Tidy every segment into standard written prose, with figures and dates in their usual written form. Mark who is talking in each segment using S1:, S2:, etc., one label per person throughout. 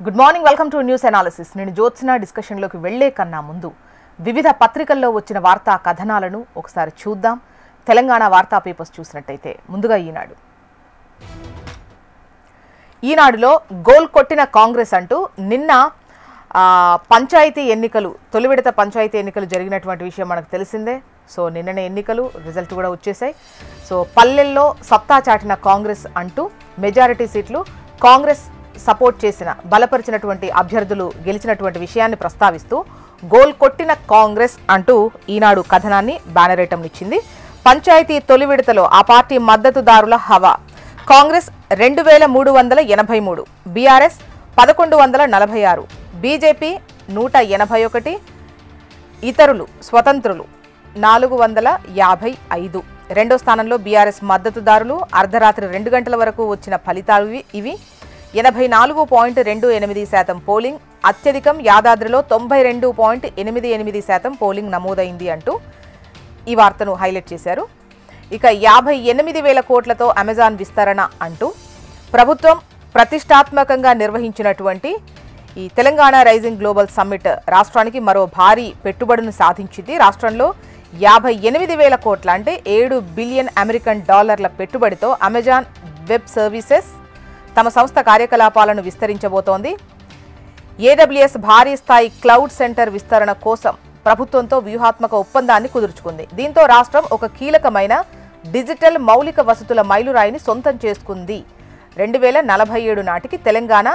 S1: Good morning, welcome to news analysis. నేను జ్యోత్స్న డిస్కషన్లోకి వెళ్లే కన్నా ముందు వివిధ పత్రికల్లో వచ్చిన వార్తా కథనాలను ఒకసారి చూద్దాం. తెలంగాణ వార్తా పేపర్స్ చూసినట్టయితే ముందుగా ఈనాడులో గోల్ కొట్టిన కాంగ్రెస్ అంటూ నిన్న పంచాయతీ ఎన్నికలు, తొలి విడత పంచాయతీ ఎన్నికలు జరిగినటువంటి విషయం మనకు తెలిసిందే. సో నిన్ననే ఎన్నికలు రిజల్ట్ కూడా వచ్చేసాయి. సో పల్లెల్లో సత్తా చాటిన కాంగ్రెస్ అంటూ మెజారిటీ సీట్లు కాంగ్రెస్ సపోర్ట్ చేసిన బలపరిచినటువంటి అభ్యర్థులు గెలిచినటువంటి విషయాన్ని ప్రస్తావిస్తూ గోల్ కొట్టిన కాంగ్రెస్ అంటూ ఈనాడు కథనాన్ని బ్యానర్ ఐటమ్ ఇచ్చింది. పంచాయతీ తొలి విడతలో ఆ పార్టీ మద్దతుదారుల హవా. కాంగ్రెస్ 2383, బీఆర్ఎస్ 1146, బీజేపీ 181, ఇతరులు స్వతంత్రులు 455. రెండో స్థానంలో బీఆర్ఎస్ మద్దతుదారులు. అర్ధరాత్రి 2 గంటల వరకు వచ్చిన ఫలితాలు ఇవి. 84.28% పోలింగ్. అత్యధికం యాదాద్రిలో 92.88% పోలింగ్ నమోదైంది అంటూ ఈ వార్తను హైలైట్ చేశారు. ఇక 58,000 కోట్లతో అమెజాన్ విస్తరణ అంటూ ప్రభుత్వం ప్రతిష్టాత్మకంగా నిర్వహించినటువంటి ఈ తెలంగాణ రైజింగ్ గ్లోబల్ సమ్మిట్ రాష్ట్రానికి మరో భారీ పెట్టుబడును సాధించింది. రాష్ట్రంలో 58,000 కోట్ల అంటే $7 బిలియన్ అమెరికన్ డాలర్ల పెట్టుబడితో అమెజాన్ వెబ్ సర్వీసెస్ తమ సంస్థ కార్యకలాపాలను విస్తరించబోతోంది. ఏడబ్ల్యూఎస్ భారీ స్థాయి క్లౌడ్ సెంటర్ విస్తరణ కోసం ప్రభుత్వంతో వ్యూహాత్మక ఒప్పందాన్ని కుదుర్చుకుంది. దీంతో రాష్ట్రం ఒక కీలకమైన డిజిటల్ మౌలిక వసతుల మైలురాయిని సొంతం చేసుకుంది. 2047 నాటికి తెలంగాణ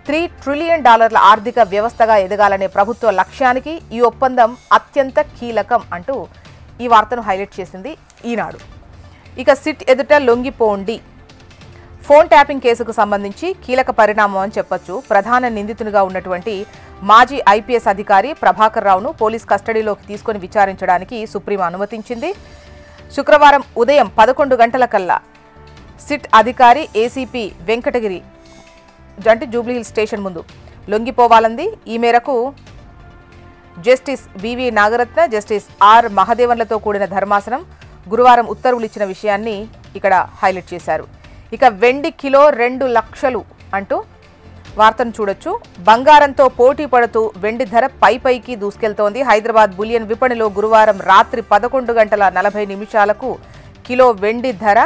S1: $3 ట్రిలియన్ ఆర్థిక వ్యవస్థగా ఎదగాలనే ప్రభుత్వ లక్ష్యానికి ఈ ఒప్పందం అత్యంత కీలకం అంటూ ఈ వార్తను హైలైట్ చేసింది ఈనాడు. ఇక సిట్ ఎదుట లొంగిపోండి. ఫోన్ ట్యాపింగ్ కేసుకు సంబంధించి కీలక పరిణామం అని చెప్పొచ్చు. ప్రధాన నిందితునిగా ఉన్నటువంటి మాజీ ఐపీఎస్ అధికారి ప్రభాకర్ రావును పోలీస్ కస్టడీలోకి తీసుకుని విచారించడానికి సుప్రీం అనుమతించింది. శుక్రవారం ఉదయం 11 గంటలకల్లా సిట్ అధికారి ఏసీపీ వెంకటగిరి జూబ్లీహిల్స్ స్టేషన్ ముందు లొంగిపోవాలంది. ఈ మేరకు జస్టిస్ వివి నాగరత్న, జస్టిస్ ఆర్ మహదేవన్లతో కూడిన ధర్మాసనం గురువారం ఉత్తర్వులు ఇచ్చిన విషయాన్ని ఇక్కడ హైలైట్ చేశారు. ఇక వెండి కిలో 2 లక్షలు అంటూ వార్తను చూడొచ్చు. బంగారంతో పోటీ పడుతూ వెండి ధర పైకి దూసుకెళ్తోంది. హైదరాబాద్ బులియన్ విపణిలో గురువారం రాత్రి 11:40 కిలో వెండి ధర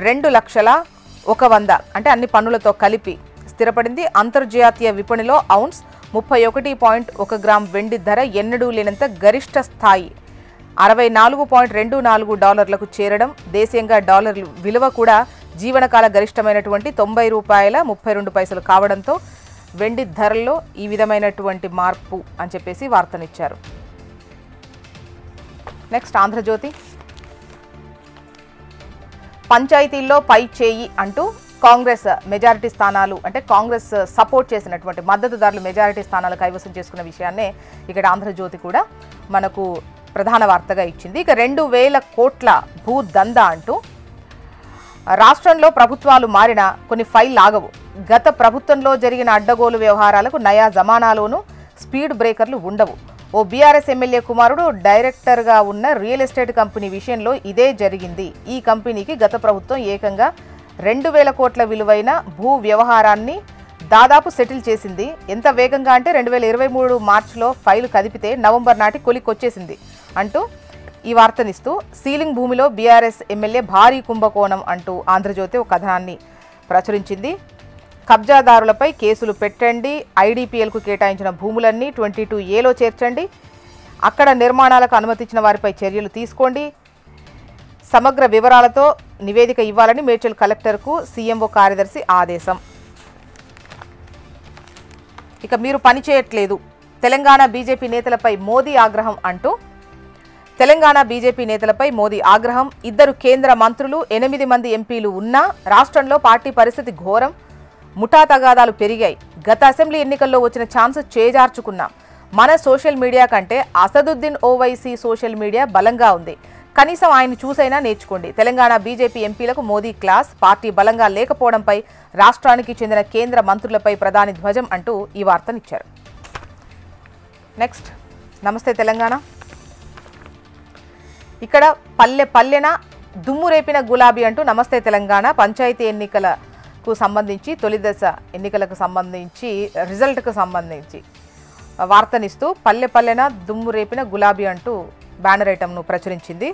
S1: 2,01,100 అంటే అన్ని పన్నులతో కలిపి స్థిరపడింది. అంతర్జాతీయ విపణిలో ఔన్స్ 31.1 గ్రామ్ వెండి ధర ఎన్నడూ లేనంత గరిష్ట స్థాయి $64.24లకు చేరడం. దేశీయంగా డాలర్ విలువ కూడా జీవనకాల గరిష్టమైనటువంటి $90.32 కావడంతో వెండి ధరల్లో ఈ విధమైనటువంటి మార్పు అని చెప్పేసి వార్తనిచ్చారు. నెక్స్ట్ ఆంధ్రజ్యోతి. పంచాయతీల్లో పై చేయి అంటూ కాంగ్రెస్ మెజారిటీ స్థానాలు అంటే కాంగ్రెస్ సపోర్ట్ చేసినటువంటి మద్దతుదారులు మెజారిటీ స్థానాలు కైవసం చేసుకున్న విషయాన్నే ఇక్కడ ఆంధ్రజ్యోతి కూడా మనకు ప్రధాన వార్తగా ఇచ్చింది. ఇక 2,000 కోట్ల భూ దందా అంటూ రాష్ట్రంలో ప్రభుత్వాలు మారిన కొన్ని ఫైల్ ఆగవు. గత ప్రభుత్వంలో జరిగిన అడ్డగోలు వ్యవహారాలకు నయా జమానాలోనూ స్పీడ్ బ్రేకర్లు ఉండవు. ఓ బీఆర్ఎస్ ఎమ్మెల్యే కుమారుడు డైరెక్టర్గా ఉన్న రియల్ ఎస్టేట్ కంపెనీ విషయంలో ఇదే జరిగింది. ఈ కంపెనీకి గత ప్రభుత్వం ఏకంగా 2,000 కోట్ల విలువైన భూ వ్యవహారాన్ని దాదాపు సెటిల్ చేసింది. ఎంత వేగంగా అంటే 2023 మార్చిలో ఫైలు కదిపితే నవంబర్ నాటి కొలిక్కొచ్చేసింది అంటూ ఈ వార్తనిస్తూ సీలింగ్ భూమిలో బీఆర్ఎస్ ఎమ్మెల్యే భారీ కుంభకోణం అంటూ ఆంధ్రజ్యోతి ఒక కథనాన్ని ప్రచురించింది. కబ్జాదారులపై కేసులు పెట్టండి, ఐడీపీఎల్కు కేటాయించిన భూములన్నీ 22A చేర్చండి, అక్కడ నిర్మాణాలకు అనుమతించిన వారిపై చర్యలు తీసుకోండి, సమగ్ర వివరాలతో నివేదిక ఇవ్వాలని మేడ్చల్ కలెక్టర్కు సీఎంఓ కార్యదర్శి ఆదేశం. ఇక మీరు పనిచేయట్లేదు, తెలంగాణ బీజేపీ నేతలపై మోదీ ఆగ్రహం అంటూ తెలంగాణ బీజేపీ నేతలపై మోదీ ఆగ్రహం. 2 కేంద్ర మంత్రులు, 8 మంది ఎంపీలు ఉన్నా రాష్ట్రంలో పార్టీ పరిస్థితి ఘోరం. ముఠా తగాదాలు పెరిగాయి. గత అసెంబ్లీ ఎన్నికల్లో వచ్చిన ఛాన్స్ చేజార్చుకున్నాం. మన సోషల్ మీడియా కంటే అసదుద్దీన్ ఓవైసీ సోషల్ మీడియా బలంగా ఉంది. కనీసం ఆయన చూసైనా నేర్చుకోండి. తెలంగాణ బీజేపీ ఎంపీలకు మోదీ క్లాస్. పార్టీ బలంగా లేకపోవడంపై రాష్ట్రానికి చెందిన కేంద్ర మంత్రులపై ప్రధాని ధ్వజం అంటూ ఈ వార్తనిచ్చారు. నెక్స్ట్ నమస్తే తెలంగాణ. ఇక్కడ పల్లె పల్లెన దుమ్ము రేపిన గులాబీ అంటూ నమస్తే తెలంగాణ పంచాయతీ ఎన్నికల కు సంబంధించి తొలి దశ ఎన్నికలకు సంబంధించి రిజల్ట్కు సంబంధించి వార్తనిస్తూ పల్లె పల్లెన దుమ్ము రేపిన గులాబీ అంటూ బ్యానర్ ఐటమ్ను ప్రచురించింది.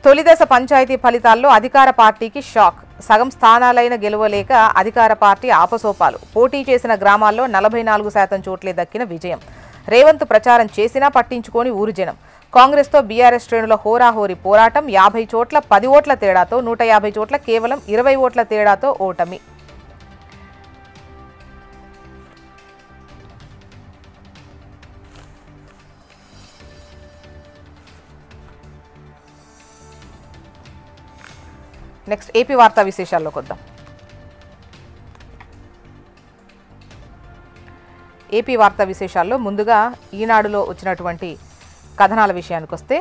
S1: తొలి దశ పంచాయతీ ఫలితాల్లో అధికార పార్టీకి షాక్. సగం స్థానాలైన గెలవలేక అధికార పార్టీ ఆపసోపాలు. పోటీ చేసిన గ్రామాల్లో 44% చోట్లే దక్కిన విజయం. రేవంత్ ప్రచారం చేసినా పట్టించుకోని ఊరు జనం. కాంగ్రెస్తో బీఆర్ఎస్ శ్రేణుల హోరాహోరీ పోరాటం. 50 చోట్ల 10 ఓట్ల తేడాతో, 150 చోట్ల కేవలం 20 ఓట్ల తేడాతో ఓటమి. నెక్స్ట్ ఏపీ వార్తా విశేషాల్లోకి వద్దాం. ఏపీ వార్తా విశేషాల్లో ముందుగా ఈనాడులో వచ్చినటువంటి కథనాల విషయానికి వస్తే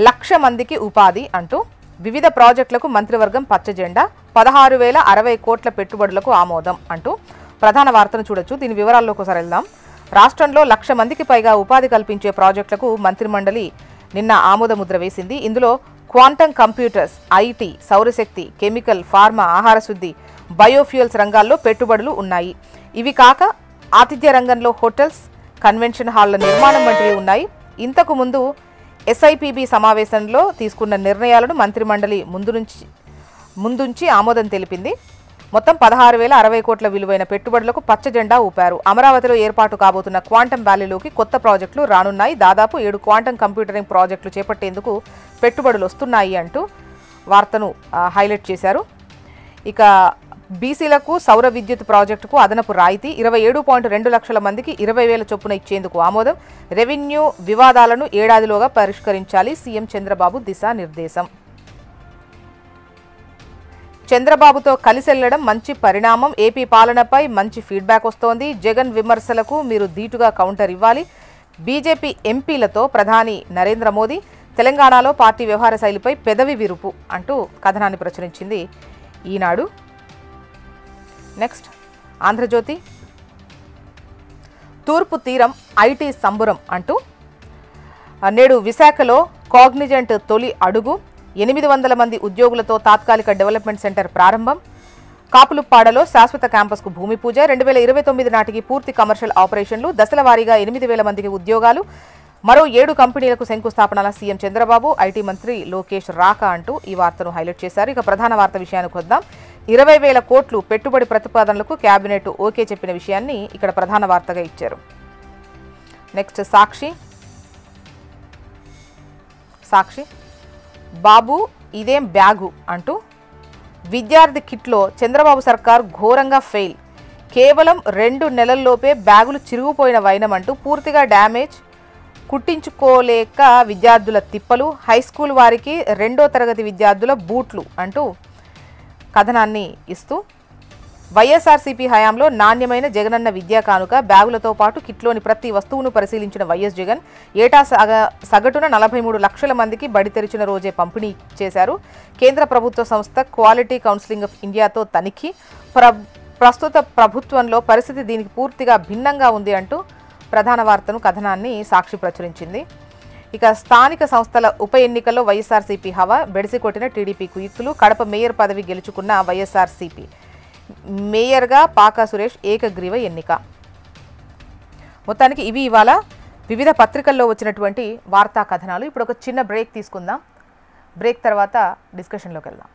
S1: 1,00,000 మందికి ఉపాధి అంటూ వివిధ ప్రాజెక్టులకు మంత్రివర్గం పచ్చజెండా. 16,060 కోట్ల పెట్టుబడులకు ఆమోదం అంటూ ప్రధాన వార్తను చూడొచ్చు. దీని వివరాల్లోకి ఒకసారి వెళ్దాం. రాష్ట్రంలో 1,00,000 మందికి పైగా ఉపాధి కల్పించే ప్రాజెక్టులకు మంత్రిమండలి నిన్న ఆమోద ముద్ర వేసింది. ఇందులో క్వాంటమ్ కంప్యూటర్స్, ఐటీ, సౌరశక్తి, కెమికల్, ఫార్మా, ఆహార శుద్ధి, బయోఫ్యూయల్స్ రంగాల్లో పెట్టుబడులు ఉన్నాయి. ఇవి కాక ఆతిథ్య రంగంలో హోటల్స్, కన్వెన్షన్ హాళ్ల నిర్మాణం వంటివి ఉన్నాయి. ఇంతకు ముందు ఎస్ఐపిబి సమావేశంలో తీసుకున్న నిర్ణయాలను మంత్రిమండలి ముందుంచి ఆమోదం తెలిపింది. మొత్తం 16,060 కోట్ల విలువైన పెట్టుబడులకు పచ్చజెండా ఊపారు. అమరావతిలో ఏర్పాటు కాబోతున్న క్వాంటమ్ వ్యాలీలోకి కొత్త ప్రాజెక్టులు రానున్నాయి. దాదాపు 7 క్వాంటమ్ కంప్యూటరింగ్ ప్రాజెక్టులు చేపట్టేందుకు పెట్టుబడులు వస్తున్నాయి అంటూ వార్తను హైలైట్ చేశారు. ఇక బీసీలకు సౌర విద్యుత్ ప్రాజెక్టుకు అదనపు రాయితీ. 27.2 లక్షల మందికి 20,000 చొప్పున ఇచ్చేందుకు ఆమోదం. రెవెన్యూ వివాదాలను ఏడాదిలోగా పరిష్కరించాలి. సీఎం చంద్రబాబు దిశానిర్దేశం. చంద్రబాబుతో కలిసెళ్లడం మంచి పరిణామం. ఏపీ పాలనపై మంచి ఫీడ్బ్యాక్ వస్తోంది. జగన్ విమర్శలకు మీరు ధీటుగా కౌంటర్ ఇవ్వాలి. బీజేపీ ఎంపీలతో ప్రధాని నరేంద్ర మోదీ. తెలంగాణలో పార్టీ వ్యవహార శైలిపై పెదవి విరుపు అంటూ కథనాన్ని ప్రచురించింది ఈనాడు. నెక్స్ట్ ఆంధ్రజ్యోతి. తూర్పు తీరం ఐటీ సంబురం అంటూ నేడు విశాఖలో కాగ్నిజెంట్ తొలి అడుగు. 800 మంది ఉద్యోగులతో తాత్కాలిక డెవలప్మెంట్ సెంటర్ ప్రారంభం. కాపులుప్పాడలో శాశ్వత క్యాంపస్కు భూమి పూజ. 2029 నాటికి పూర్తి కమర్షియల్ ఆపరేషన్లు. దశల వారీగా 8,000 మందికి ఉద్యోగాలు. మరో 7 కంపెనీలకు శంకుస్థాపనల సీఎం చంద్రబాబు. ఐటీ మంత్రి లోకేష్ రాక అంటూ ఈ వార్తను హైలైట్ చేశారు. ఇక ప్రధాన వార్త విషయానికి వద్దాం. 20,000 కోట్లు పెట్టుబడి ప్రతిపాదనలకు కేబినెట్ ఓకే చెప్పిన విషయాన్ని ఇక్కడ ప్రధాన వార్తగా ఇచ్చారు. నెక్స్ట్ సాక్షి. బాబు ఇదేం బ్యాగు అంటూ విద్యార్థి కిట్లో చంద్రబాబు సర్కార్ ఘోరంగా ఫెయిల్. కేవలం 2 నెలల్లోపే బ్యాగులు చిరిగిపోయిన వైనం అంటూ పూర్తిగా డ్యామేజ్, కుట్టించుకోలేక విద్యార్థుల తిప్పలు, హైస్కూల్ వారికి 2వ తరగతి విద్యార్థుల బూట్లు అంటూ కథనాన్ని ఇస్తూ వైఎస్ఆర్సీపీ హయాంలో నాణ్యమైన జగనన్న విద్యా కానుక బ్యాగులతో పాటు కిట్లోని ప్రతి వస్తువును పరిశీలించిన వైఎస్ జగన్ ఏటా సగటున 43 లక్షల మందికి బడి తెరిచిన రోజే పంపిణీ చేశారు. కేంద్ర ప్రభుత్వ సంస్థ క్వాలిటీ కౌన్సిలింగ్ ఆఫ్ ఇండియాతో తనిఖీ. ప్రస్తుత ప్రభుత్వంలో పరిస్థితి దీనికి పూర్తిగా భిన్నంగా ఉంది అంటూ ప్రధాన వార్తను కథనాన్ని సాక్షి ప్రచురించింది. ఇక స్థానిక సంస్థల ఉప ఎన్నికల్లో వైఎస్ఆర్సీపీ హవా. బెడిసికొట్టిన టీడీపీ కుయుక్తులు. కడప మేయర్ పదవి గెలుచుకున్న వైఎస్ఆర్సీపీ. మేయర్గా పాకా సురేష్ ఏకగ్రీవ ఎన్నిక. మొత్తానికి ఇవి ఇవాళ వివిధ పత్రికల్లో వచ్చినటువంటి వార్తా కథనాలు. ఇప్పుడు ఒక చిన్న బ్రేక్ తీసుకుందాం. బ్రేక్ తర్వాత డిస్కషన్లోకి వెళ్దాం.